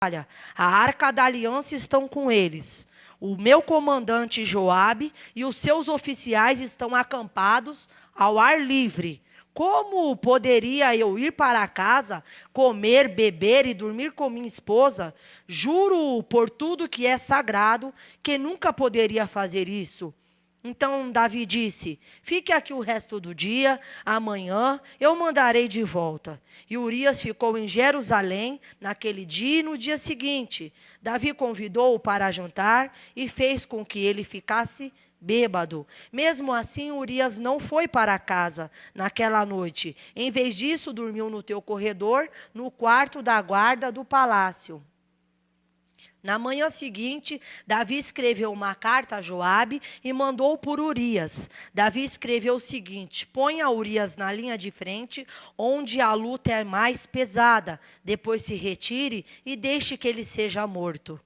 A arca da aliança estão com eles. O meu comandante Joabe e os seus oficiais estão acampados ao ar livre. Como poderia eu ir para casa, comer, beber e dormir com minha esposa? Juro por tudo que é sagrado, que nunca poderia fazer isso. Então Davi disse: fique aqui o resto do dia, amanhã eu mandarei de volta. E Urias ficou em Jerusalém naquele dia e no dia seguinte. Davi convidou-o para jantar e fez com que ele ficasse bêbado. Mesmo assim, Urias não foi para casa naquela noite. Em vez disso, dormiu no teu corredor, no quarto da guarda do palácio. Na manhã seguinte, Davi escreveu uma carta a Joabe e mandou por Urias. Davi escreveu o seguinte: ponha Urias na linha de frente, onde a luta é mais pesada. Depois se retire e deixe que ele seja morto.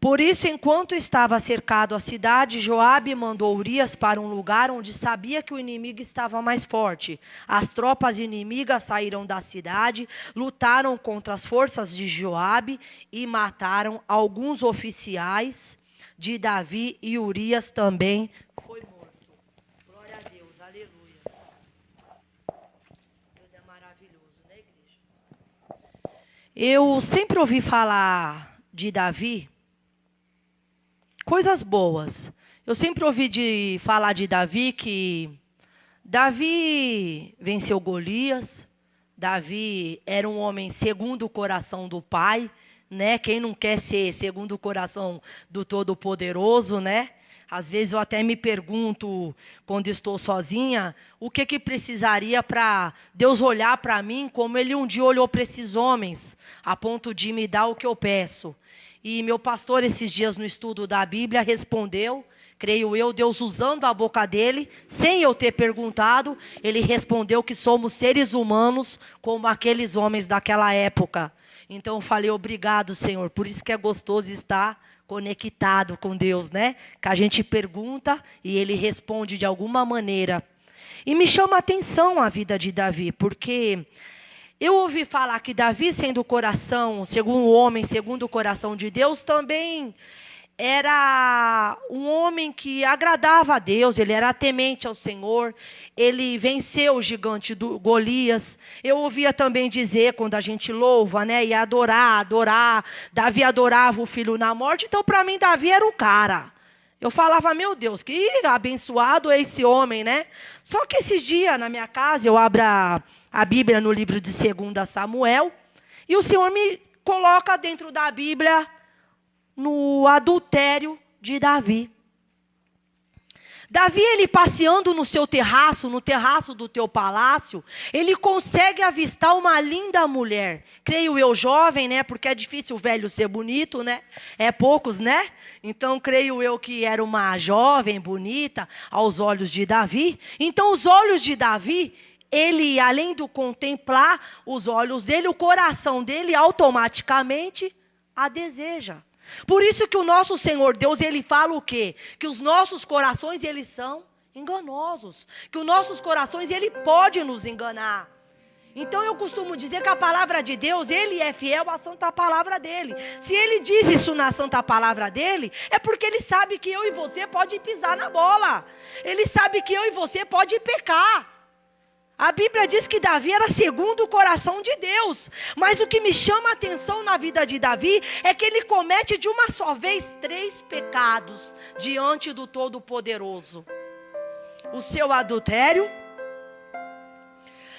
Por isso, enquanto estava cercado a cidade, Joabe mandou Urias para um lugar onde sabia que o inimigo estava mais forte. As tropas inimigas saíram da cidade, lutaram contra as forças de Joabe e mataram alguns oficiais de Davi, e Urias também foi morto. Glória a Deus, aleluia. Deus é maravilhoso, né, igreja? Eu sempre ouvi falar de Davi coisas boas. Eu sempre ouvi falar de Davi que Davi venceu Golias. Davi era um homem segundo o coração do Pai, né? Quem não quer ser segundo o coração do Todo-Poderoso, né? Às vezes eu até me pergunto, quando estou sozinha, o que precisaria para Deus olhar para mim como Ele um dia olhou para esses homens, a ponto de me dar o que eu peço. E meu pastor, esses dias no estudo da Bíblia, respondeu, creio eu, Deus usando a boca dele, sem eu ter perguntado, ele respondeu que somos seres humanos como aqueles homens daquela época. Então eu falei, obrigado, Senhor. Por isso que é gostoso estar conectado com Deus, né? Que a gente pergunta e ele responde de alguma maneira. E me chama a atenção a vida de Davi, porque eu ouvi falar que Davi, sendo o coração, segundo o homem, segundo o coração de Deus, também era um homem que agradava a Deus, ele era temente ao Senhor, ele venceu o gigante do Golias. Eu ouvia também dizer, quando a gente louva, né, e adorar, Davi adorava o filho na morte, então para mim Davi era o cara. Eu falava, meu Deus, que abençoado é esse homem, né? Só que esses dias na minha casa, eu abro a Bíblia no livro de 2 Samuel, e o Senhor me coloca dentro da Bíblia no adultério de Davi. Davi, ele passeando no seu terraço, no terraço do teu palácio, ele consegue avistar uma linda mulher. Creio eu, jovem, né? Porque é difícil o velho ser bonito, né? É poucos, né? Então, creio eu que era uma jovem, bonita, aos olhos de Davi. Então, os olhos de Davi, ele, além de contemplar os olhos dele, o coração dele automaticamente a deseja. Por isso que o nosso Senhor Deus, ele fala o quê? Que os nossos corações, eles são enganosos. Que os nossos corações, ele pode nos enganar. Então eu costumo dizer que a palavra de Deus, ele é fiel à santa palavra dele. Se ele diz isso na santa palavra dele, é porque ele sabe que eu e você pode pisar na bola. Ele sabe que eu e você pode pecar. A Bíblia diz que Davi era segundo o coração de Deus. Mas o que me chama a atenção na vida de Davi é que ele comete de uma só vez 3 pecados diante do Todo-Poderoso. O seu adultério,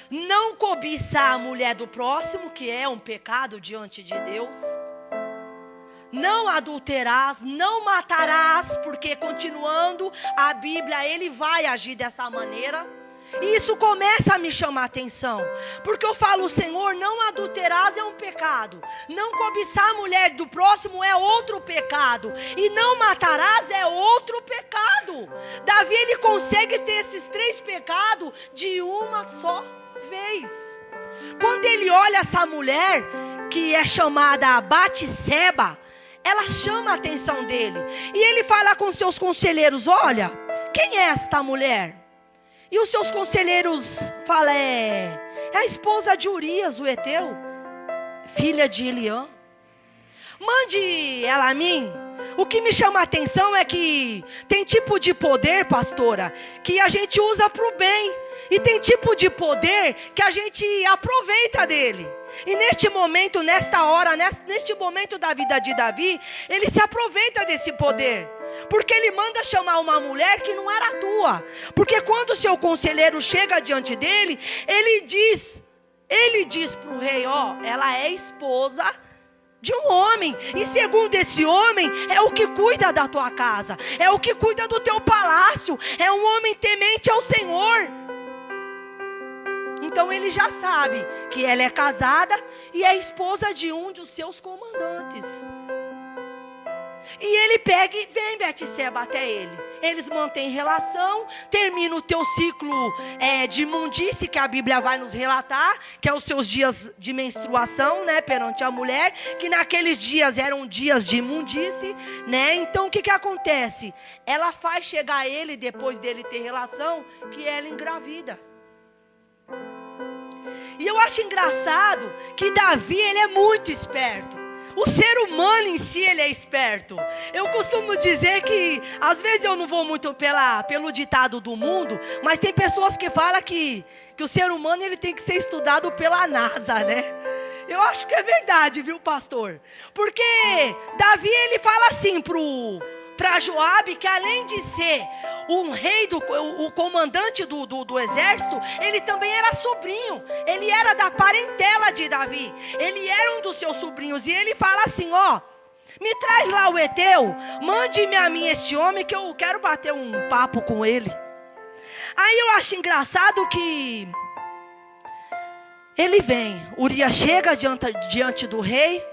não cobiçar a mulher do próximo, que é um pecado diante de Deus. Não adulterarás, não matarás, porque continuando a Bíblia, ele vai agir dessa maneira. E isso começa a me chamar a atenção, porque eu falo, Senhor, não adulterás é um pecado, não cobiçar a mulher do próximo é outro pecado, e não matarás é outro pecado. Davi, ele consegue ter esses 3 pecados de uma só vez. Quando ele olha essa mulher, que é chamada Batseba, ela chama a atenção dele, e ele fala com seus conselheiros, olha, quem é esta mulher? E os seus conselheiros falam, é a esposa de Urias, o heteu. filha de Eliã. Mande ela a mim. O que me chama a atenção é que tem tipo de poder, pastora, que a gente usa para o bem. E tem tipo de poder que a gente aproveita dele. E neste momento, nesta hora, neste momento da vida de Davi, ele se aproveita desse poder. Porque ele manda chamar uma mulher que não era tua. Porque quando o seu conselheiro chega diante dele, ele diz para o rei, ela é esposa de um homem, e segundo esse homem, é o que cuida da tua casa, é o que cuida do teu palácio, é um homem temente ao Senhor. Então ele já sabe que ela é casada e é esposa de um dos seus comandantes. E ele pega e vem Betseba até ele. Eles mantêm relação, termina o teu ciclo de imundice, que a Bíblia vai nos relatar, que é os seus dias de menstruação, né, perante a mulher, que naqueles dias eram dias de imundice, né? Então o que acontece? Ela faz chegar a ele, depois dele ter relação, que ela engravida. E eu acho engraçado que Davi, ele é muito esperto. O ser humano em si, ele é esperto. Eu costumo dizer que, às vezes eu não vou muito pelo ditado do mundo, mas tem pessoas que falam que o ser humano ele tem que ser estudado pela NASA, né? Eu acho que é verdade, viu, pastor? Porque Davi, ele fala assim para Joabe, que além de ser um rei, o comandante do exército, ele também era sobrinho, ele era da parentela de Davi, ele era um dos seus sobrinhos, e ele fala assim, me traz lá o Eteu, mande-me a mim este homem, que eu quero bater um papo com ele. Aí eu acho engraçado que ele vem, Urias chega diante do rei,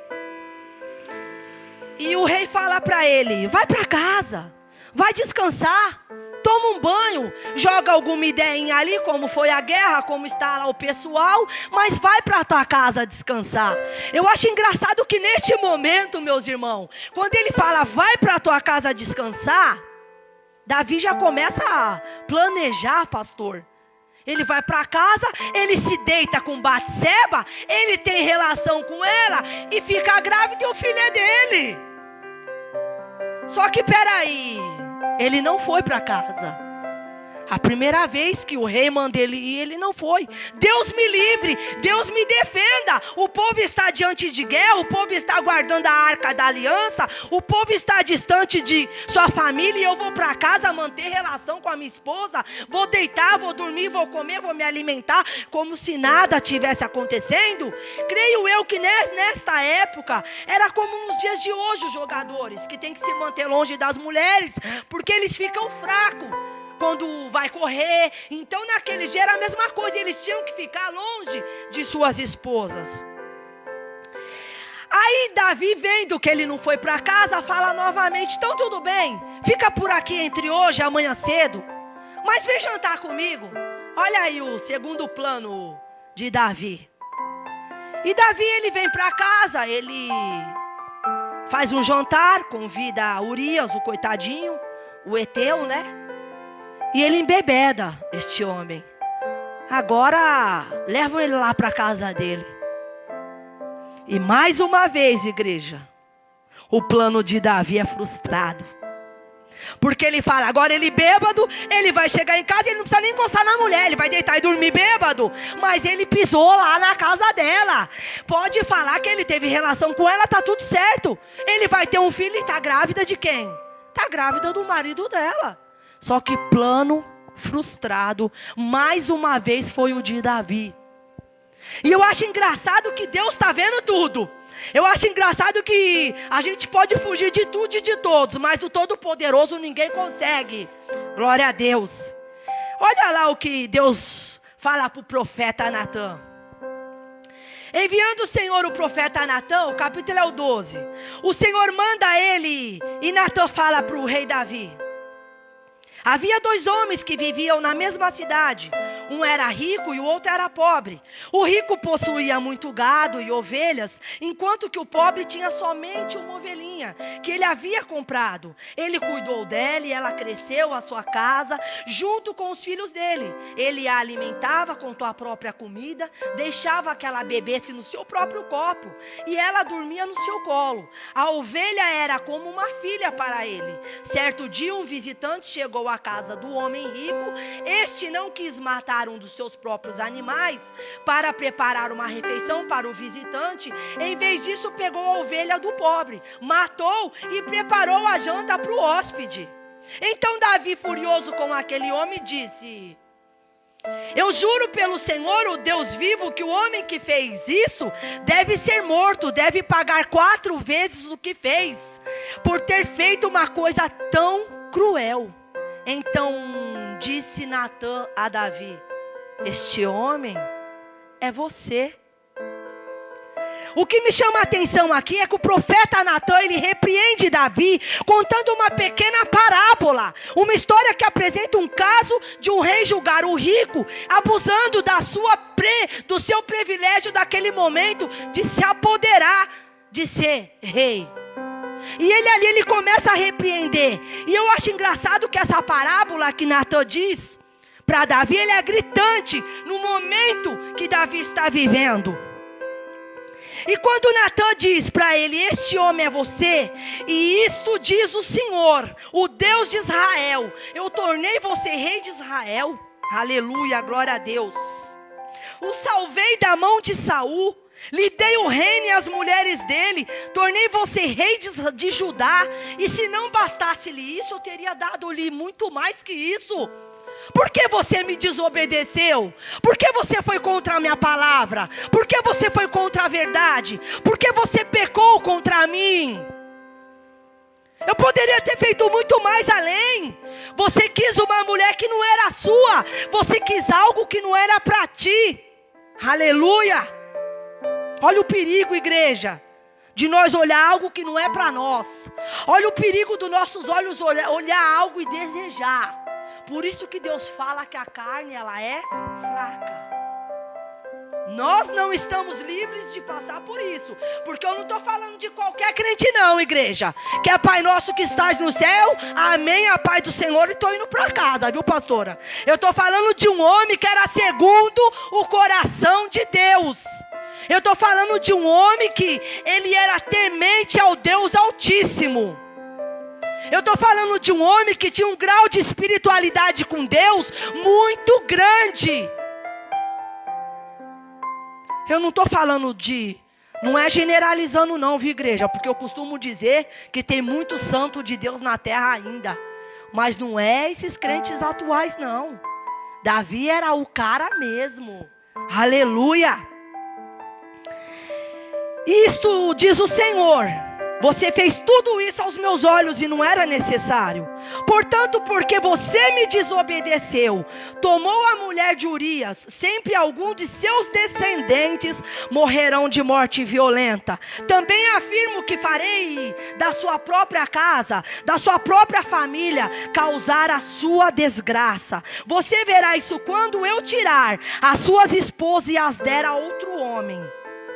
e o rei fala para ele, vai para casa, vai descansar, toma um banho, joga alguma ideinha ali, como foi a guerra, como está lá o pessoal, mas vai para a tua casa descansar. Eu acho engraçado que neste momento, meus irmãos, quando ele fala, vai para a tua casa descansar, Davi já começa a planejar, pastor. Ele vai para casa, ele se deita com Batseba, ele tem relação com ela e fica grávida e o filho é dele. Só que peraí, ele não foi para casa. A primeira vez que o rei manda ele ir, ele não foi. Deus me livre, Deus me defenda. O povo está diante de guerra, o povo está guardando a arca da aliança, o povo está distante de sua família e eu vou para casa manter relação com a minha esposa, vou deitar, vou dormir, vou comer, vou me alimentar, como se nada tivesse acontecendo. Creio eu que nesta época, era como nos dias de hoje os jogadores, que tem que se manter longe das mulheres, porque eles ficam fracos quando vai correr. Então naquele dia era a mesma coisa, eles tinham que ficar longe de suas esposas. Aí Davi, vendo que ele não foi para casa, fala novamente, então tudo bem, fica por aqui entre hoje e amanhã cedo, mas vem jantar comigo. Olha aí o segundo plano de Davi. E Davi, ele vem para casa, ele faz um jantar, convida Urias, o coitadinho, o Eteu, né? E ele embebeda este homem. Agora levam ele lá para a casa dele. E mais uma vez, igreja, o plano de Davi é frustrado. Porque ele fala, agora ele bêbado, ele vai chegar em casa e ele não precisa nem encostar na mulher, ele vai deitar e dormir bêbado. Mas ele pisou lá na casa dela. Pode falar que ele teve relação com ela, tá tudo certo. Ele vai ter um filho e tá grávida de quem? Tá grávida do marido dela. Só que plano frustrado, mais uma vez foi o de Davi. E eu acho engraçado que Deus está vendo tudo. Eu acho engraçado que a gente pode fugir de tudo e de todos, mas o Todo-Poderoso ninguém consegue. Glória a Deus. Olha lá o que Deus fala para o profeta Natã. Enviando o Senhor o profeta Natã, o capítulo é o 12. O Senhor manda ele e Natã fala para o rei Davi. Havia 2 homens que viviam na mesma cidade. Um era rico e o outro era pobre. O rico possuía muito gado e ovelhas, enquanto que o pobre tinha somente uma ovelhinha, que ele havia comprado. Ele cuidou dela e ela cresceu a sua casa, junto com os filhos dele. Ele a alimentava com sua própria comida, deixava que ela bebesse no seu próprio copo, e ela dormia no seu colo. A ovelha era como uma filha para ele. Certo dia, um visitante chegou à casa do homem rico. Este não quis matar um dos seus próprios animais para preparar uma refeição para o visitante. Em vez disso, pegou a ovelha do pobre, matou e preparou a janta para o hóspede. Então Davi, furioso com aquele homem, disse: eu juro pelo Senhor, o Deus vivo, que o homem que fez isso deve ser morto, deve pagar 4 vezes o que fez, por ter feito uma coisa tão cruel. Então disse Natã a Davi: este homem é você. O que me chama a atenção aqui é que o profeta Natã, ele repreende Davi, contando uma pequena parábola, uma história que apresenta um caso de um rei julgar o rico, abusando do seu privilégio daquele momento, de se apoderar, de ser rei. E ele começa a repreender. E eu acho engraçado que essa parábola que Natã diz para Davi, ele é gritante no momento que Davi está vivendo. E quando Natã diz para ele: este homem é você, e isto diz o Senhor, o Deus de Israel, eu tornei você rei de Israel. Aleluia, glória a Deus. O salvei da mão de Saul, lhe dei o reino e as mulheres dele, tornei você rei de Judá. E se não bastasse-lhe isso, eu teria dado-lhe muito mais que isso. Por que você me desobedeceu? Por que você foi contra a minha palavra? Por que você foi contra a verdade? Por que você pecou contra mim? Eu poderia ter feito muito mais além. Você quis uma mulher que não era sua. Você quis algo que não era para ti. Aleluia. Olha o perigo, igreja, de nós olhar algo que não é para nós. Olha o perigo dos nossos olhos olhar algo e desejar. Por isso que Deus fala que a carne, ela é fraca. Nós não estamos livres de passar por isso. Porque eu não estou falando de qualquer crente não, igreja. Que é Pai nosso que estás no céu, amém, a paz do Senhor, e estou indo para casa, viu, pastora? Eu estou falando de um homem que era segundo o coração de Deus. Eu estou falando de um homem que ele era temente ao Deus Altíssimo. Eu estou falando de um homem que tinha um grau de espiritualidade com Deus muito grande. Eu não estou falando não é generalizando não, viu, igreja? Porque eu costumo dizer que tem muito santo de Deus na terra ainda. Mas não é esses crentes atuais não. Davi era o cara mesmo. Aleluia. Isto diz o Senhor: você fez tudo isso aos meus olhos e não era necessário. Portanto, porque você me desobedeceu, tomou a mulher de Urias, sempre algum de seus descendentes morrerão de morte violenta. Também afirmo que farei da sua própria casa, da sua própria família, causar a sua desgraça. Você verá isso quando eu tirar as suas esposas e as der a outro homem.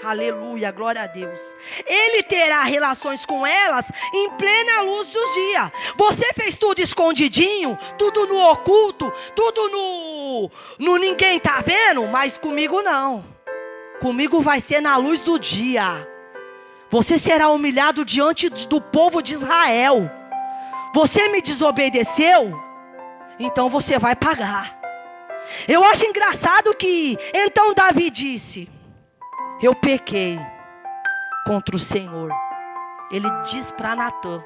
Aleluia, glória a Deus. Ele terá relações com elas em plena luz do dia. Você fez tudo escondidinho, tudo no oculto, tudo no ninguém tá vendo, mas comigo não. Comigo vai ser na luz do dia. Você será humilhado diante do povo de Israel. Você me desobedeceu, então você vai pagar. Eu acho engraçado que então Davi disse: eu pequei contra o Senhor. Ele diz para Natã.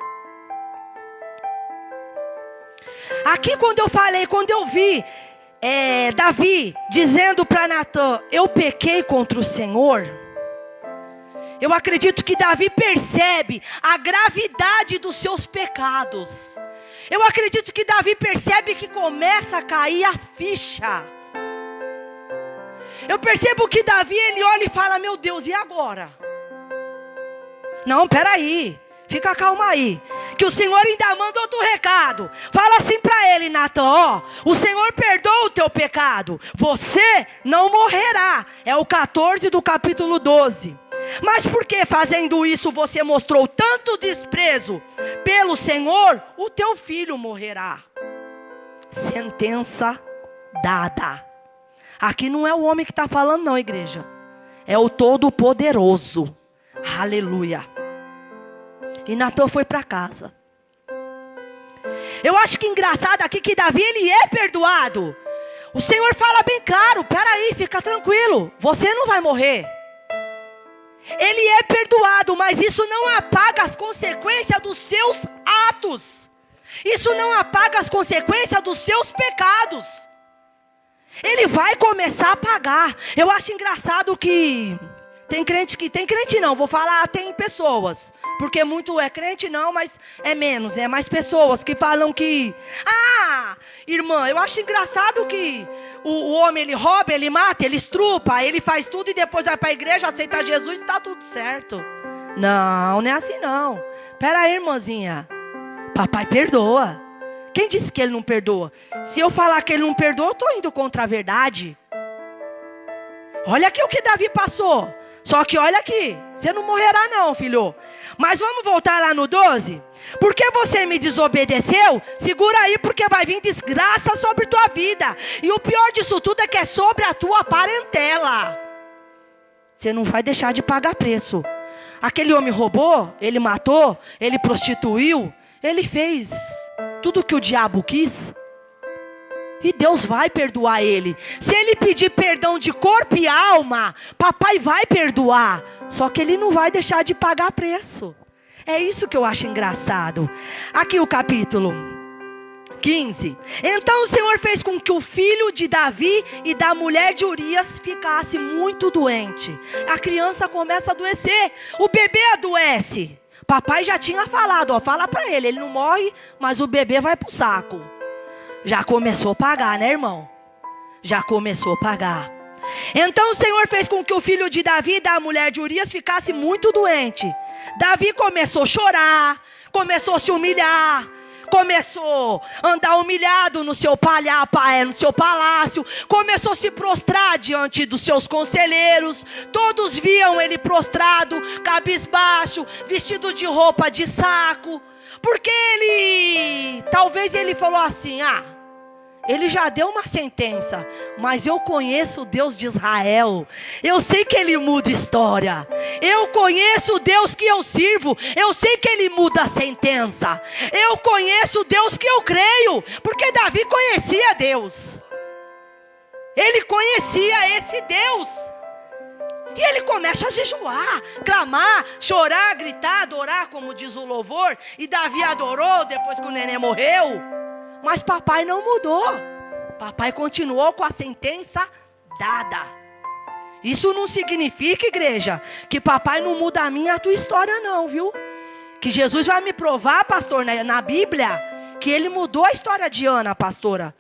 Aqui quando eu vi Davi dizendo para Natã: eu pequei contra o Senhor, eu acredito que Davi percebe a gravidade dos seus pecados. Eu acredito que Davi percebe que começa a cair a ficha. Eu percebo que Davi, ele olha e fala: meu Deus, e agora? Não, peraí, fica calma aí. que o Senhor ainda manda outro recado. Fala assim para ele, Natan, ó, o Senhor perdoa o teu pecado, você não morrerá. É o 14 do capítulo 12. Mas por que fazendo isso você mostrou tanto desprezo pelo Senhor? O teu filho morrerá. Sentença dada. Aqui não é o homem que está falando não, igreja. É o Todo-Poderoso. Aleluia. E Natan foi para casa. Eu acho que engraçado aqui que Davi, ele é perdoado. O Senhor fala bem claro, peraí, fica tranquilo, você não vai morrer. Ele é perdoado, mas isso não apaga as consequências dos seus atos. Isso não apaga as consequências dos seus pecados. Ele vai começar a pagar. Eu acho engraçado que tem crente não, vou falar, tem pessoas, porque muito é crente não, mas é menos, é mais pessoas que falam que, irmã, eu acho engraçado que o homem, ele rouba, ele mata, ele estrupa, ele faz tudo e depois vai para a igreja, aceita Jesus e está tudo certo. Não, não é assim não. Pera aí, irmãzinha, papai perdoa. Quem disse que ele não perdoa? Se eu falar que ele não perdoa, eu estou indo contra a verdade. Olha aqui o que Davi passou. Só que olha aqui, você não morrerá não, filho. Mas vamos voltar lá no 12. Porque você me desobedeceu? Segura aí, porque vai vir desgraça sobre tua vida. E o pior disso tudo é que é sobre a tua parentela. Você não vai deixar de pagar preço. Aquele homem roubou, ele matou, ele prostituiu, ele fez tudo que o diabo quis. E Deus vai perdoar ele. Se ele pedir perdão de corpo e alma, papai vai perdoar. Só que ele não vai deixar de pagar preço. É isso que eu acho engraçado. Aqui o capítulo 15. Então o Senhor fez com que o filho de Davi e da mulher de Urias ficasse muito doente. A criança começa a adoecer. O bebê adoece. Papai já tinha falado, ó, fala para ele não morre, mas o bebê vai pro saco. Já começou a pagar, né, irmão? Já começou a pagar. Então o Senhor fez com que o filho de Davi e da mulher de Urias ficasse muito doente. Davi começou a chorar, começou a se humilhar, começou a andar humilhado no seu palácio, começou a se prostrar diante dos seus conselheiros. Todos viam ele prostrado, cabisbaixo, vestido de roupa de saco, porque talvez ele falou assim, ele já deu uma sentença, mas eu conheço o Deus de Israel, eu sei que ele muda história, eu conheço o Deus que eu sirvo, eu sei que ele muda a sentença, eu conheço o Deus que eu creio, porque Davi conhecia Deus, ele conhecia esse Deus, e ele começa a jejuar, clamar, chorar, gritar, adorar, como diz o louvor, e Davi adorou depois que o neném morreu. Mas papai não mudou. Papai continuou com a sentença dada. Isso não significa, igreja, que papai não muda a minha e a tua história não, viu? Que Jesus vai me provar, pastor, na Bíblia, que ele mudou a história de Ana, pastora.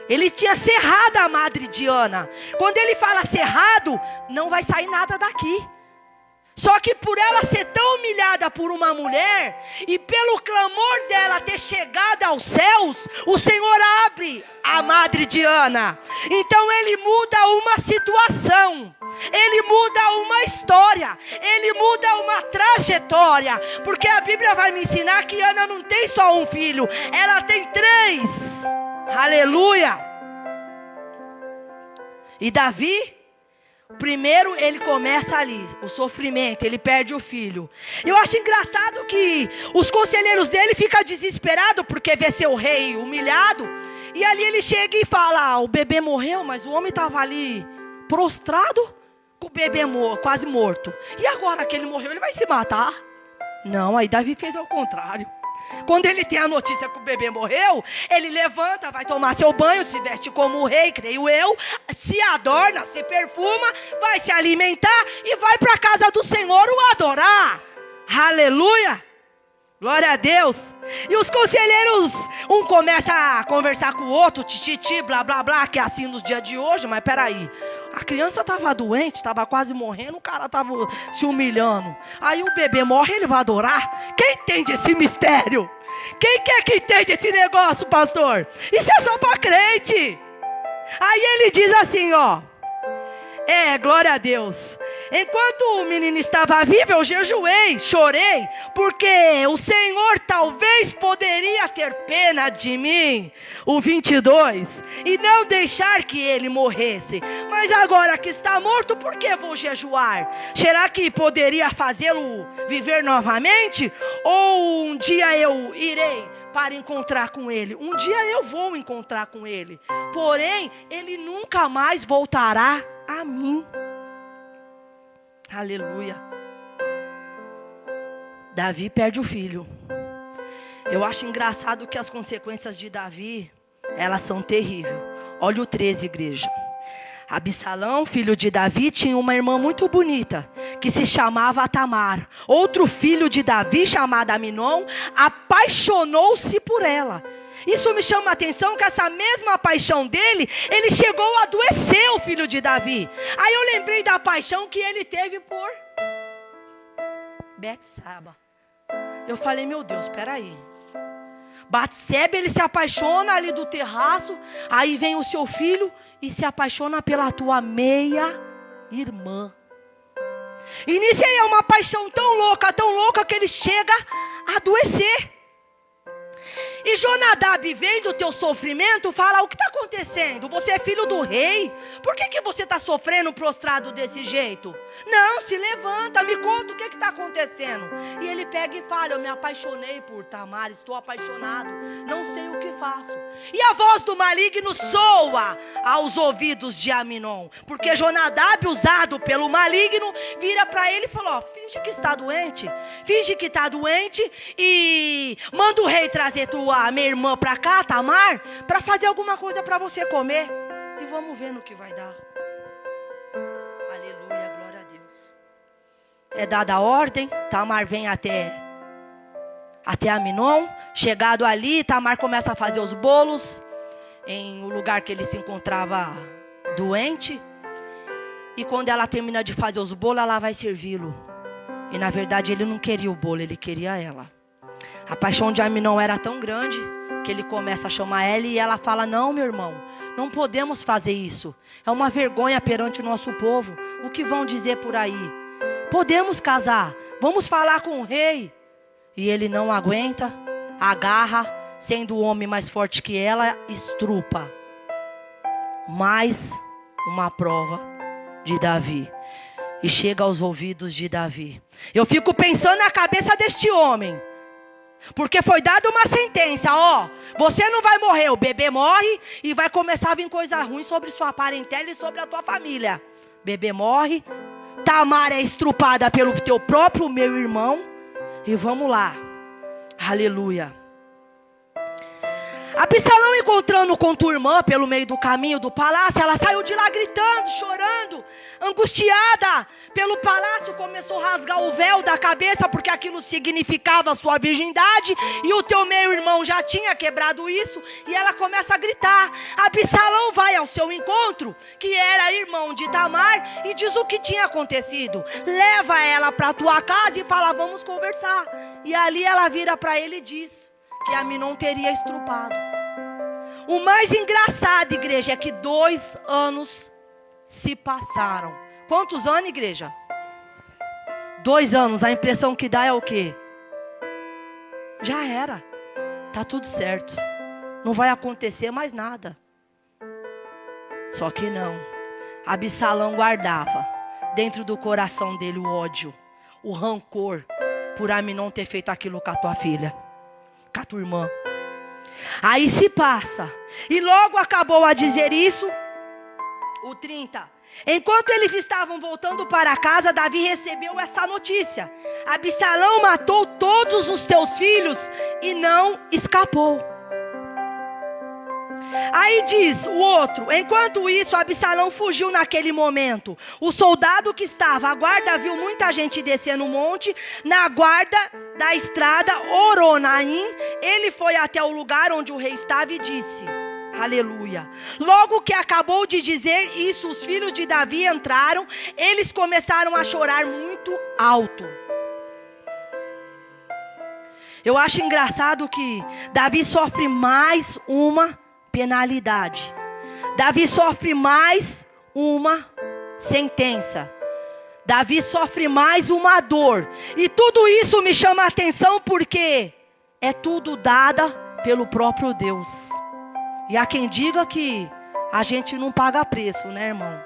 Ele tinha cerrado a madre de Ana. Quando ele fala cerrado, não vai sair nada daqui. Só que por ela ser tão humilhada por uma mulher, e pelo clamor dela ter chegado aos céus, o Senhor abre a madre de Ana. Então ele muda uma situação, ele muda uma história, ele muda uma trajetória. Porque a Bíblia vai me ensinar que Ana não tem só um filho, ela tem 3. Aleluia. E Davi, primeiro ele começa ali, o sofrimento, ele perde o filho. Eu acho engraçado que os conselheiros dele ficam desesperados porque vê seu rei humilhado. E ali ele chega e fala, o bebê morreu, mas o homem estava ali prostrado, com o bebê quase morto. E agora que ele morreu, ele vai se matar? Não, aí Davi fez ao contrário. Quando ele tem a notícia que o bebê morreu, ele levanta, vai tomar seu banho, se veste como o rei, creio eu, se adorna, se perfuma, vai se alimentar e vai para a casa do Senhor o adorar. Aleluia! Glória a Deus. E os conselheiros, um começa a conversar com o outro, tititi, blá, blá, blá, que é assim nos dias de hoje, mas peraí. A criança estava doente, estava quase morrendo, o cara estava se humilhando. Aí o bebê morre, ele vai adorar? Quem entende esse mistério? Quem quer que entende esse negócio, pastor? Isso é só para crente. Aí ele diz assim, ó. Glória a Deus. Enquanto o menino estava vivo, eu jejuei, chorei, porque o Senhor talvez poderia ter pena de mim, o 22, e não deixar que ele morresse. Mas agora que está morto, por que vou jejuar? Será que poderia fazê-lo viver novamente? Ou um dia eu irei para encontrar com ele? Um dia eu vou encontrar com ele, porém, ele nunca mais voltará a mim. Aleluia. Davi perde o filho. Eu acho engraçado que as consequências de Davi, elas são terríveis. Olha o 13, igreja. Absalão, filho de Davi, tinha uma irmã muito bonita, que se chamava Tamar. Outro filho de Davi, chamado Aminon, apaixonou-se por ela. Isso me chama a atenção, que essa mesma paixão dele, ele chegou a adoecer o filho de Davi. Aí eu lembrei da paixão que ele teve por Betseba. Eu falei, meu Deus, peraí. Batseba, ele se apaixona ali do terraço, aí vem o seu filho e se apaixona pela tua meia-irmã. E nisso aí é uma paixão tão louca, que ele chega a adoecer. E Jonadab, vendo o teu sofrimento, fala, o que está acontecendo? Você é filho do rei? Por que você está sofrendo prostrado desse jeito? Não, se levanta, me conta o que está acontecendo. E ele pega e fala, eu me apaixonei por Tamar, estou apaixonado, não sei o que faço. E a voz do maligno soa aos ouvidos de Aminon, porque Jonadab, usado pelo maligno, vira para ele e fala, finge que está doente, e manda o rei trazer a minha irmã para cá, Tamar, para fazer alguma coisa para você comer. E vamos ver no que vai dar. Aleluia, glória a Deus. É dada a ordem, Tamar vem até Aminon. Chegado ali, Tamar começa a fazer os bolos em o lugar que ele se encontrava doente. E quando ela termina de fazer os bolos, ela vai servi-lo. E na verdade ele não queria o bolo, ele queria ela. A paixão de Aminon era tão grande que ele começa a chamar ela e ela fala, não, meu irmão, não podemos fazer isso. É uma vergonha perante o nosso povo. O que vão dizer por aí? Podemos casar, vamos falar com o rei. E ele não aguenta, agarra, sendo o homem mais forte que ela, estrupa. Mais uma prova de Davi. E chega aos ouvidos de Davi. Eu fico pensando na cabeça deste homem. Porque foi dada uma sentença, você não vai morrer, o bebê morre e vai começar a vir coisa ruim sobre sua parentela e sobre a tua família. Bebê morre, Tamar é estrupada pelo teu próprio meu irmão e vamos lá, aleluia. Absalão, encontrando com tua irmã pelo meio do caminho do palácio, ela saiu de lá gritando, chorando, angustiada pelo palácio, começou a rasgar o véu da cabeça, porque aquilo significava a sua virgindade, e o teu meio-irmão já tinha quebrado isso, e ela começa a gritar. Absalão vai ao seu encontro, que era irmão de Tamar, e diz o que tinha acontecido. Leva ela para a tua casa e fala, vamos conversar. E ali ela vira para ele e diz que Aminon teria estrupado. O mais engraçado, igreja, é que 2 anos se passaram. Quantos anos, igreja? 2 anos. A impressão que dá é o quê? Já era. Tá tudo certo. Não vai acontecer mais nada. Só que não. Absalão guardava dentro do coração dele o ódio, o rancor por Aminon ter feito aquilo com a tua filha, com a tua irmã. Aí se passa. E logo acabou a dizer isso. O 30. Enquanto eles estavam voltando para casa, Davi recebeu essa notícia: Absalão matou todos os teus filhos e não escapou. Aí diz o outro: enquanto isso, Absalão fugiu naquele momento. O soldado que estava à guarda viu muita gente descer no monte, na guarda da estrada Oronaim. Ele foi até o lugar onde o rei estava e disse: aleluia. Logo que acabou de dizer isso, os filhos de Davi entraram. Eles começaram a chorar muito alto. Eu acho engraçado que Davi sofre mais uma penalidade. Davi sofre mais uma sentença. Davi sofre mais uma dor. E tudo isso me chama a atenção porque é tudo dada pelo próprio Deus. E há quem diga que a gente não paga preço, né, irmão?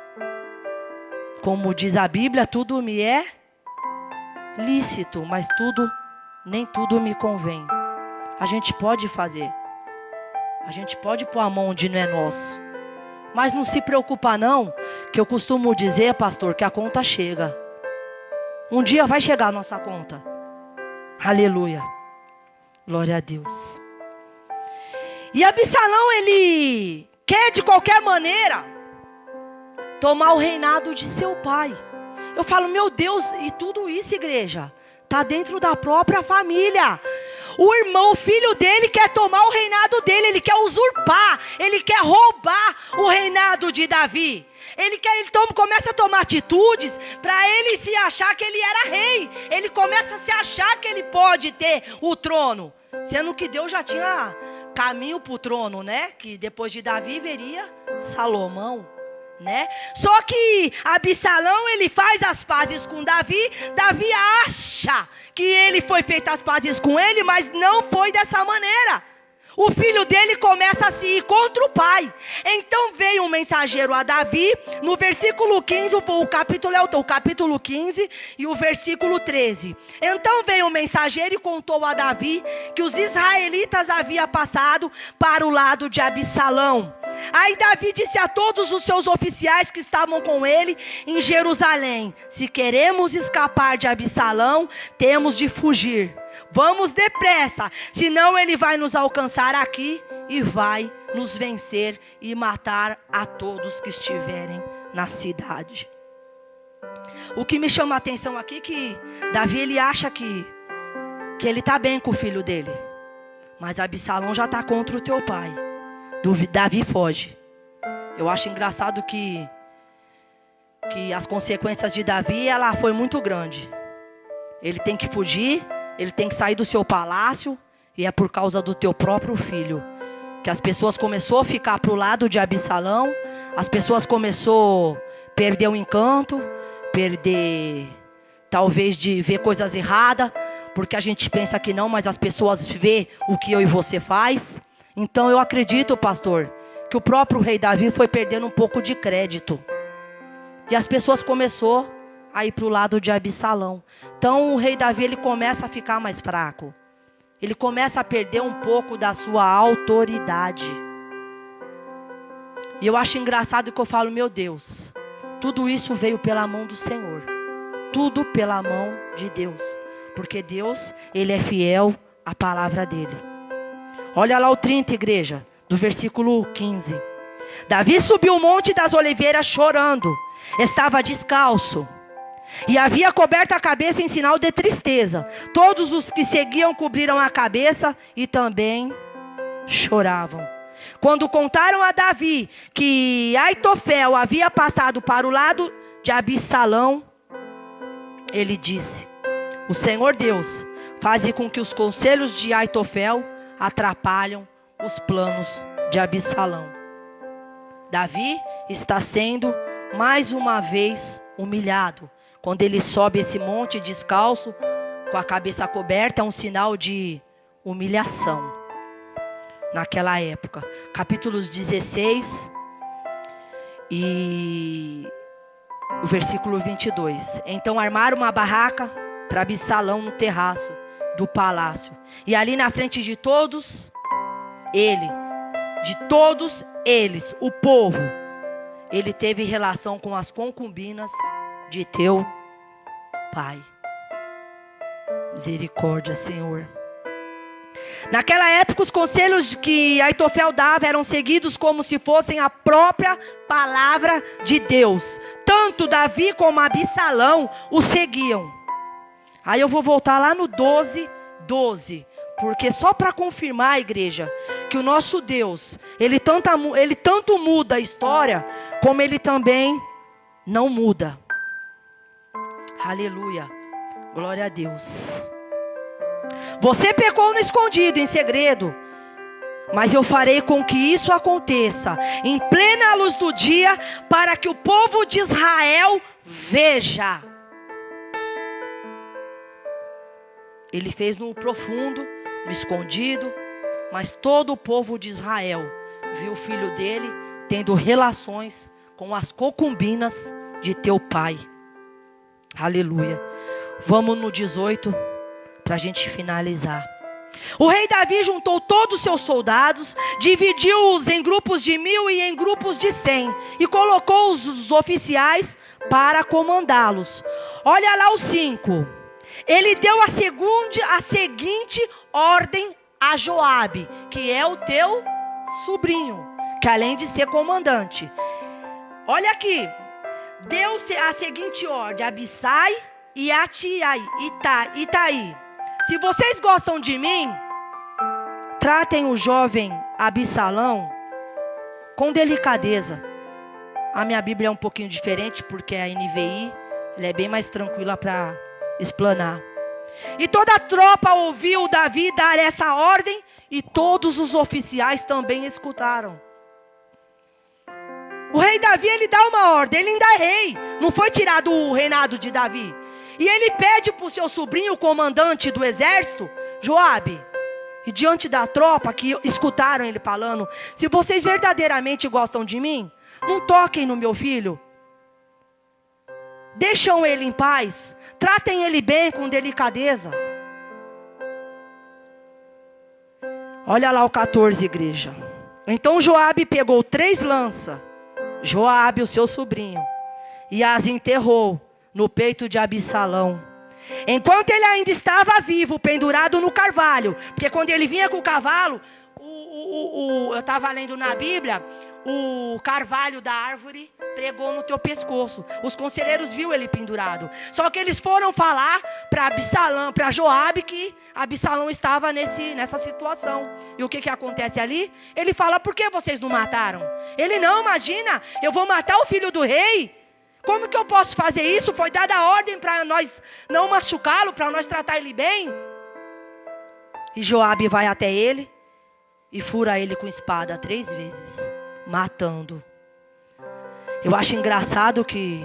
Como diz a Bíblia, tudo me é lícito, mas nem tudo me convém. A gente pode fazer. A gente pode pôr a mão onde não é nosso. Mas não se preocupa não, que eu costumo dizer, pastor, que a conta chega. Um dia vai chegar a nossa conta. Aleluia. Glória a Deus. E Absalão, ele quer de qualquer maneira tomar o reinado de seu pai. Eu falo, meu Deus, e tudo isso, igreja, está dentro da própria família. O irmão, o filho dele quer tomar o reinado dele, ele quer usurpar, ele quer roubar o reinado de Davi. Ele começa a tomar atitudes para ele se achar que ele era rei. Ele começa a se achar que ele pode ter o trono, sendo que Deus já tinha caminho para o trono, né? Que depois de Davi viria Salomão, né? Só que Absalão, ele faz as pazes com Davi. Davi acha que ele foi feito as pazes com ele, mas não foi dessa maneira. O filho dele começa a se ir contra o pai. Então veio um mensageiro a Davi, no versículo 15, o capítulo 15 e o versículo 13. Então veio um mensageiro e contou a Davi que os israelitas haviam passado para o lado de Absalão. Aí Davi disse a todos os seus oficiais que estavam com ele em Jerusalém: se queremos escapar de Absalão, temos de fugir. Vamos depressa, senão ele vai nos alcançar aqui e vai nos vencer e matar a todos que estiverem na cidade. O que me chama a atenção aqui é que Davi, ele acha que ele está bem com o filho dele, mas Absalão já está contra o teu pai. Davi foge. Eu acho engraçado que as consequências de Davi, ela foi muito grande. Ele tem que fugir, ele tem que sair do seu palácio, e é por causa do teu próprio filho que as pessoas começaram a ficar para o lado de Absalão. As pessoas começaram a perder o encanto, perder talvez de ver coisas erradas, porque a gente pensa que não, mas as pessoas vê o que eu e você faz. Então eu acredito, pastor, que o próprio rei Davi foi perdendo um pouco de crédito. E as pessoas começaram a ir para o lado de Absalão. Então o rei Davi, ele começa a ficar mais fraco. Ele começa a perder um pouco da sua autoridade. E eu acho engraçado que eu falo, meu Deus, tudo isso veio pela mão do Senhor. Tudo pela mão de Deus. Porque Deus, ele é fiel à palavra dele. Olha lá o 30, igreja, do versículo 15. Davi subiu o monte das oliveiras chorando. Estava descalço e havia coberto a cabeça em sinal de tristeza. Todos os que seguiam cobriram a cabeça e também choravam. Quando contaram a Davi que Aitofel havia passado para o lado de Absalão, ele disse: o Senhor Deus faze com que os conselhos de Aitofel atrapalham os planos de Absalão. Davi está sendo mais uma vez humilhado. Quando ele sobe esse monte descalço, com a cabeça coberta, é um sinal de humilhação. Naquela época, capítulos 16 e o versículo 22. Então armaram uma barraca para Absalão no terraço do palácio. E ali na frente de todos eles, o povo, ele teve relação com as concubinas de teu pai. Misericórdia, Senhor. Naquela época, os conselhos que Aitofel dava eram seguidos como se fossem a própria palavra de Deus. Tanto Davi como Absalão o seguiam. Aí eu vou voltar lá no 12, porque só para confirmar, igreja, que o nosso Deus, ele tanto muda a história, como ele também não muda. Aleluia, glória a Deus. Você pecou no escondido, em segredo. Mas eu farei com que isso aconteça em plena luz do dia, para que o povo de Israel veja. Ele fez no profundo, no escondido, mas todo o povo de Israel viu o filho dele tendo relações com as concubinas de teu pai. Aleluia. Vamos no 18 para a gente finalizar. O rei Davi juntou todos os seus soldados, dividiu-os em grupos de 1000 e em grupos de 100, e colocou os oficiais para comandá-los. Olha lá o 5. Ele deu a seguinte ordem a Joabe, que é o teu sobrinho, que além de ser comandante. Olha aqui, deu a seguinte ordem: Abissai e Itai. Se vocês gostam de mim, tratem o jovem Absalão com delicadeza. A minha Bíblia é um pouquinho diferente, porque a NVI ela é bem mais tranquila para explanar. E toda a tropa ouviu Davi dar essa ordem, e todos os oficiais também escutaram. O rei Davi, ele dá uma ordem, ele ainda é rei, não foi tirado o reinado de Davi. E ele pede para o seu sobrinho, o comandante do exército, Joabe, e diante da tropa que escutaram ele falando: se vocês verdadeiramente gostam de mim, não toquem no meu filho, deixam ele em paz, tratem ele bem, com delicadeza. Olha lá o 14, igreja. Então Joabe pegou 3 lanças, Joabe, o seu sobrinho, e as enterrou no peito de Absalão, enquanto ele ainda estava vivo, pendurado no carvalho. Porque quando ele vinha com o cavalo, eu estava lendo na Bíblia, o carvalho da árvore pregou no teu pescoço. Os conselheiros viram ele pendurado. Só que eles foram falar para Absalão, para Joabe, que Absalão estava nessa situação. E o que acontece ali? Ele fala: por que vocês não mataram? Ele: não, imagina, eu vou matar o filho do rei? Como que eu posso fazer isso? Foi dada a ordem para nós não machucá-lo, para nós tratar ele bem. E Joabe vai até ele e fura ele com espada 3 vezes, matando. Eu acho engraçado que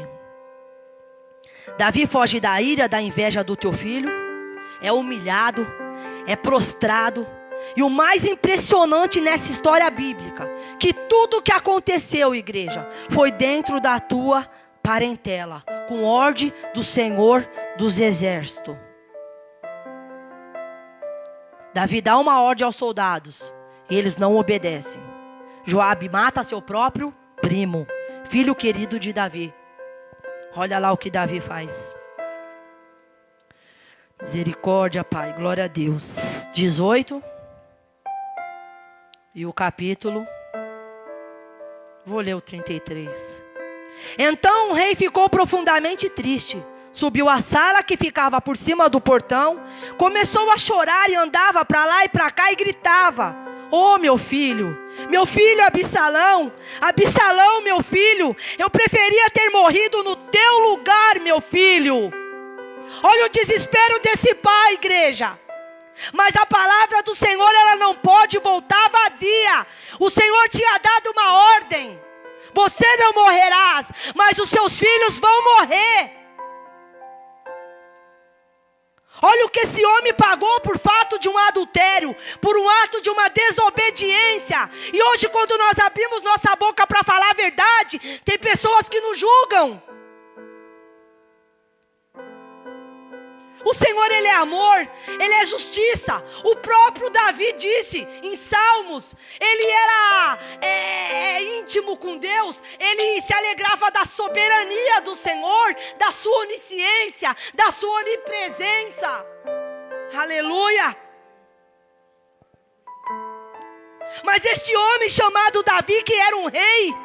Davi foge da ira, da inveja do teu filho, é humilhado, é prostrado. E o mais impressionante nessa história bíblica, que tudo que aconteceu, igreja, foi dentro da tua parentela, com ordem do Senhor dos Exércitos. Davi dá uma ordem aos soldados, e eles não obedecem. Joabe mata seu próprio primo, filho querido de Davi. Olha lá o que Davi faz. Misericórdia, Pai, glória a Deus. 18. E o capítulo, vou ler o 33. Então o rei ficou profundamente triste. Subiu à sala que ficava por cima do portão, começou a chorar e andava para lá e para cá e gritava: oh, meu filho Absalão, Absalão, meu filho, eu preferia ter morrido no teu lugar, meu filho. Olha o desespero desse pai, igreja. Mas a palavra do Senhor, ela não pode voltar vazia. O Senhor tinha dado uma ordem: você não morrerás, mas os seus filhos vão morrer. Olha o que esse homem pagou por fato de um adultério, por um ato de uma desobediência. E hoje, quando nós abrimos nossa boca para falar a verdade, tem pessoas que nos julgam. O Senhor, Ele é amor, Ele é justiça. O próprio Davi disse em Salmos, ele era íntimo com Deus, ele se alegrava da soberania do Senhor, da sua onisciência, da sua onipresença. Aleluia! Mas este homem chamado Davi, que era um rei,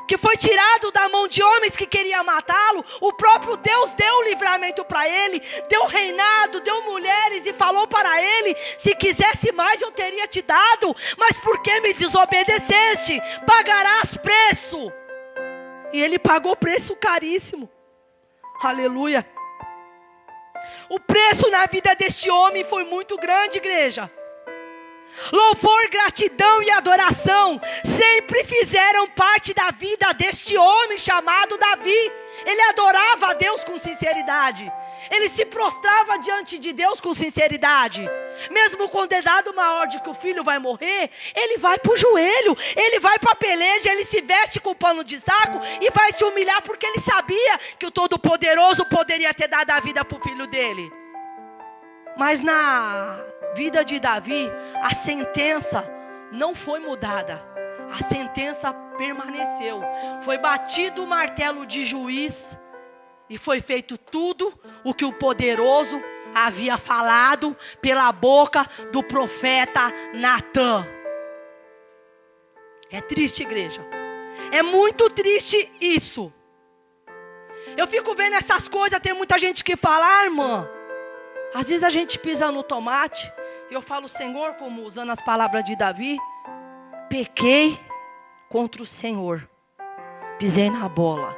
que foi tirado da mão de homens que queriam matá-lo, o próprio Deus deu o livramento para ele, deu reinado, deu mulheres e falou para ele: se quisesse mais eu teria te dado, mas por que me desobedeceste? Pagarás preço. E ele pagou preço caríssimo. Aleluia. O preço na vida deste homem foi muito grande, igreja. Louvor, gratidão e adoração sempre fizeram parte da vida deste homem chamado Davi. Ele adorava a Deus com sinceridade. Ele se prostrava diante de Deus com sinceridade. Mesmo quando é dado uma ordem que o filho vai morrer, ele vai para o joelho, ele vai para a peleja, ele se veste com pano de saco e vai se humilhar porque ele sabia que o Todo-Poderoso poderia ter dado a vida para o filho dele. Mas na vida de Davi, a sentença não foi mudada. A sentença permaneceu. Foi batido o martelo de juiz e foi feito tudo o que o poderoso havia falado pela boca do profeta Natã. É triste, igreja. É muito triste isso. Eu fico vendo essas coisas, tem muita gente que fala, irmã, às vezes a gente pisa no tomate, e eu falo, Senhor, como usando as palavras de Davi, pequei contra o Senhor, pisei na bola.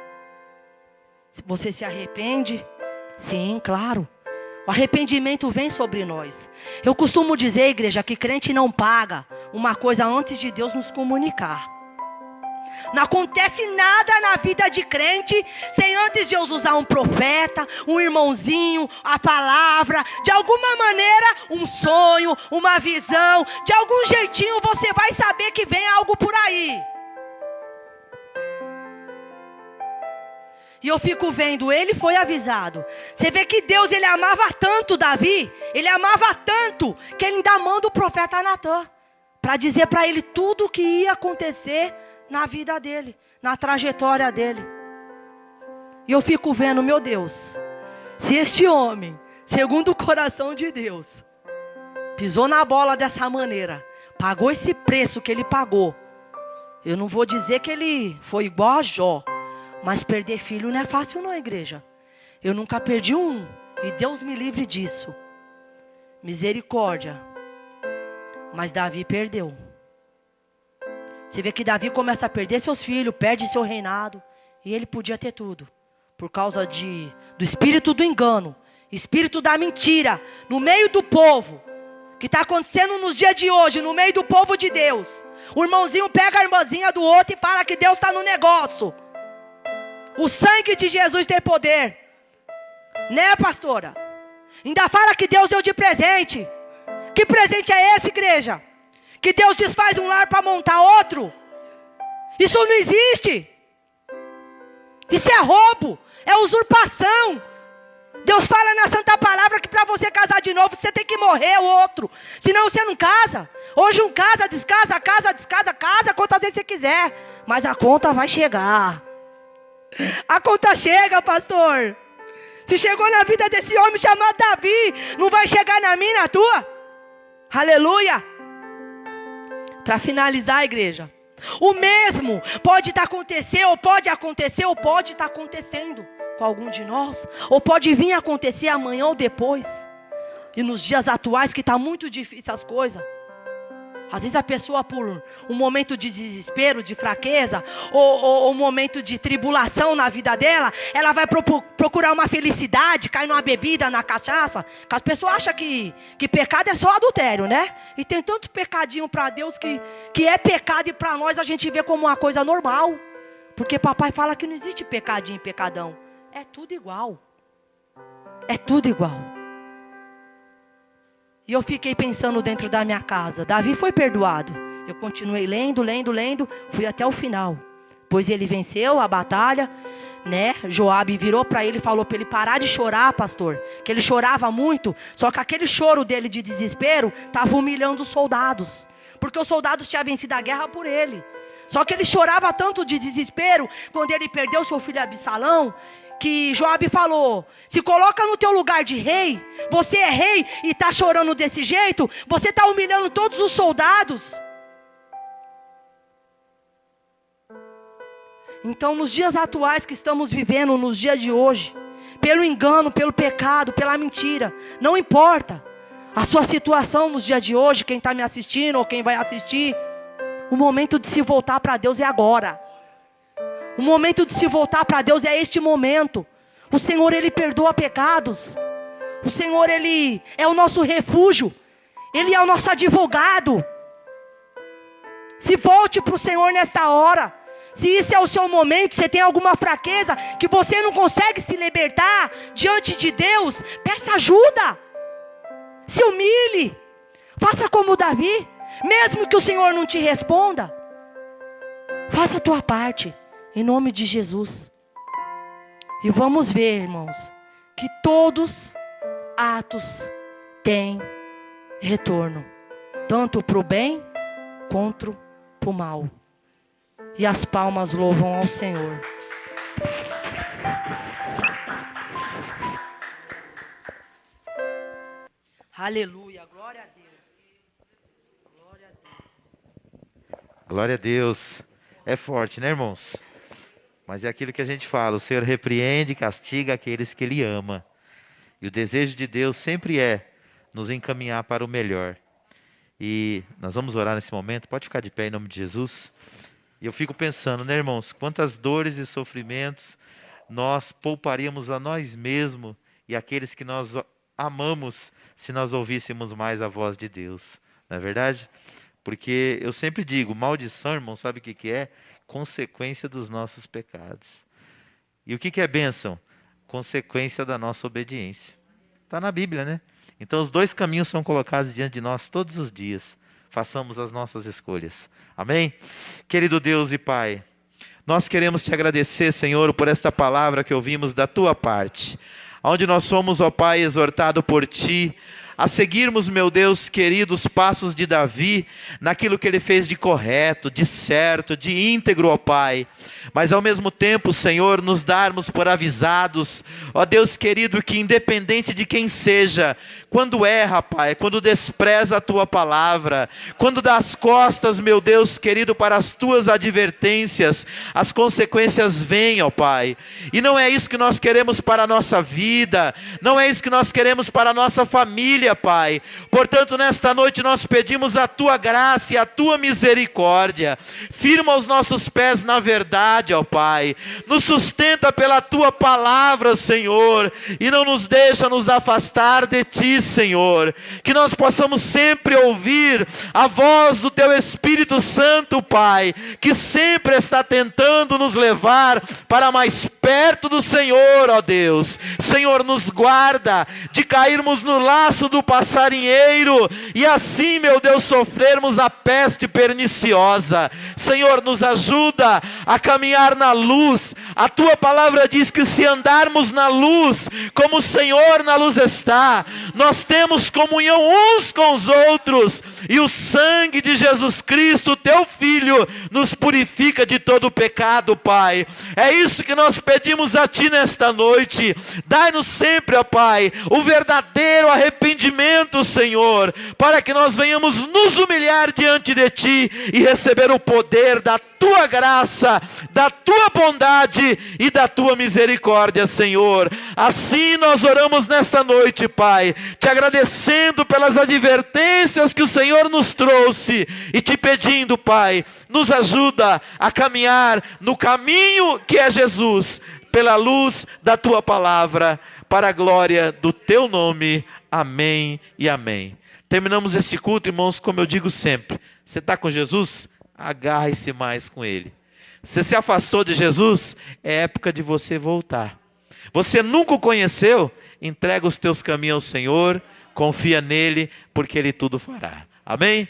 Se você se arrepende, sim, claro, o arrependimento vem sobre nós. Eu costumo dizer, igreja, que crente não paga uma coisa antes de Deus nos comunicar. Não acontece nada na vida de crente sem antes Deus usar um profeta, um irmãozinho, a palavra, de alguma maneira, um sonho, uma visão, de algum jeitinho você vai saber que vem algo por aí. E eu fico vendo, ele foi avisado. Você vê que Deus, ele amava tanto Davi, ele amava tanto, que ele ainda manda o profeta Natã, para dizer para ele tudo o que ia acontecer na vida dele, na trajetória dele. E eu fico vendo, meu Deus, se este homem, segundo o coração de Deus, pisou na bola dessa maneira, pagou esse preço que ele pagou, eu não vou dizer que ele foi igual a Jó, mas perder filho não é fácil não, igreja. Eu nunca perdi um, e Deus me livre disso. Misericórdia. Mas Davi perdeu. Você vê que Davi começa a perder seus filhos, perde seu reinado. E ele podia ter tudo. Por causa do espírito do engano, espírito da mentira, no meio do povo. Que está acontecendo nos dias de hoje, no meio do povo de Deus. O irmãozinho pega a irmãzinha do outro e fala que Deus está no negócio. O sangue de Jesus tem poder. Né, pastora? Ainda fala que Deus deu de presente. Que presente é esse, igreja? Que Deus desfaz um lar para montar outro? Isso não existe. Isso é roubo. É usurpação. Deus fala na Santa Palavra que para você casar de novo, você tem que morrer o outro. Senão você não casa. Hoje um casa, descasa, casa quantas vezes você quiser. Mas a conta vai chegar. A conta chega, pastor. Se chegou na vida desse homem chamado Davi, não vai chegar na minha, na tua? Aleluia. Para finalizar, igreja, o mesmo pode acontecer, ou pode estar acontecendo com algum de nós, ou pode vir acontecer amanhã ou depois. E nos dias atuais que está muito difícil as coisas. Às vezes a pessoa, por um momento de desespero, de fraqueza, ou um momento de tribulação na vida dela, ela vai procurar uma felicidade, cai numa bebida, na cachaça. Porque as pessoas acham que pecado é só adultério, né? E tem tanto pecadinho para Deus que é pecado, e para nós a gente vê como uma coisa normal. Porque papai fala que não existe pecadinho e pecadão. É tudo igual. É tudo igual. E eu fiquei pensando dentro da minha casa. Davi foi perdoado. Eu continuei lendo. Fui até o final. Pois ele venceu a batalha, né? Joabe virou para ele e falou para ele parar de chorar, pastor. Que ele chorava muito. Só que aquele choro dele de desespero estava humilhando os soldados. Porque os soldados tinham vencido a guerra por ele. Só que ele chorava tanto de desespero quando ele perdeu seu filho Absalão, que Joabe falou, se coloca no teu lugar de rei, você é rei e está chorando desse jeito, você está humilhando todos os soldados. Então nos dias atuais que estamos vivendo, nos dias de hoje, pelo engano, pelo pecado, pela mentira, não importa a sua situação nos dias de hoje, quem está me assistindo ou quem vai assistir, o momento de se voltar para Deus é agora. O momento de se voltar para Deus é este momento. O Senhor, Ele perdoa pecados. O Senhor, Ele é o nosso refúgio. Ele é o nosso advogado. Se volte para o Senhor nesta hora. Se isso é o seu momento, você tem alguma fraqueza que você não consegue se libertar diante de Deus, peça ajuda. Se humilhe. Faça como Davi. Mesmo que o Senhor não te responda, faça a tua parte, em nome de Jesus. E vamos ver, irmãos, que todos atos têm retorno, tanto para o bem quanto para o mal. E as palmas louvam ao Senhor. Aleluia, glória a Deus. Glória a Deus. Glória a Deus. É forte, né, irmãos? Mas é aquilo que a gente fala, o Senhor repreende e castiga aqueles que Ele ama. E o desejo de Deus sempre é nos encaminhar para o melhor. E nós vamos orar nesse momento, pode ficar de pé em nome de Jesus. E eu fico pensando, né, irmãos, quantas dores e sofrimentos nós pouparíamos a nós mesmos e aqueles que nós amamos se nós ouvíssemos mais a voz de Deus. Não é verdade? Porque eu sempre digo, maldição, irmão, sabe o que é? Consequência dos nossos pecados. E o que é bênção? Consequência da nossa obediência. Está na Bíblia, né? Então os dois caminhos são colocados diante de nós todos os dias. Façamos as nossas escolhas. Amém? Querido Deus e Pai, nós queremos te agradecer, Senhor, por esta palavra que ouvimos da tua parte. Onde nós somos, ó Pai, exortado por ti, a seguirmos, meu Deus querido, os passos de Davi, naquilo que ele fez de correto, de certo, de íntegro, ó Pai. Mas ao mesmo tempo, Senhor, nos darmos por avisados, ó Deus querido, que independente de quem seja, quando erra, Pai, quando despreza a Tua palavra, quando dá as costas, meu Deus querido, para as Tuas advertências, as consequências vêm, ó Pai. E não é isso que nós queremos para a nossa vida, não é isso que nós queremos para a nossa família, Pai. Portanto, nesta noite nós pedimos a Tua graça e a Tua misericórdia. Firma os nossos pés na verdade, ó Pai. Nos sustenta pela Tua palavra, Senhor, e não nos deixa nos afastar de Ti, Senhor. Que nós possamos sempre ouvir a voz do Teu Espírito Santo, Pai, que sempre está tentando nos levar para mais perto do Senhor, ó Deus. Senhor, nos guarda de cairmos no laço do passarinheiro e assim, meu Deus, sofrermos a peste perniciosa. Senhor, nos ajuda a caminhar na luz. A Tua palavra diz que se andarmos na luz, como o Senhor na luz está, nós temos comunhão uns com os outros, e o sangue de Jesus Cristo, Teu Filho, nos purifica de todo o pecado, Pai. É isso que nós pedimos a Ti nesta noite. Dai-nos sempre, ó Pai, o verdadeiro arrependimento, Senhor, para que nós venhamos nos humilhar diante de Ti e receber o poder da Tua graça, da Tua bondade e da Tua misericórdia, Senhor. Assim nós oramos nesta noite, Pai, te agradecendo pelas advertências que o Senhor nos trouxe e te pedindo, Pai, nos ajuda a caminhar no caminho que é Jesus, pela luz da Tua palavra, para a glória do Teu nome. Amém e amém. Terminamos este culto, irmãos, como eu digo sempre. Você está com Jesus? Agarre-se mais com Ele. Você se afastou de Jesus? É época de você voltar. Você nunca o conheceu? Entrega os teus caminhos ao Senhor, confia nele, porque Ele tudo fará. Amém?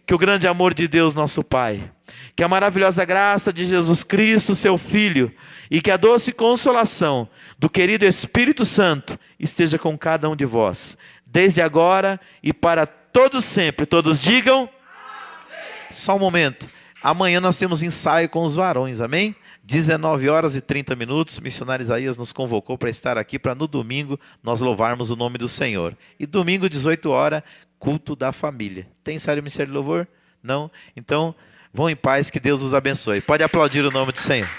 Que o grande amor de Deus, nosso Pai, que a maravilhosa graça de Jesus Cristo, seu Filho, e que a doce consolação do querido Espírito Santo esteja com cada um de vós, desde agora e para todos sempre. Todos digam... Só um momento. Amanhã nós temos ensaio com os varões, amém? 19h30. Missionário Isaías nos convocou para estar aqui, para no domingo nós louvarmos o nome do Senhor. E domingo, 18h, culto da família. Tem ensaio do Ministério de Louvor? Não? Então, vão em paz, que Deus os abençoe. Pode aplaudir o nome do Senhor.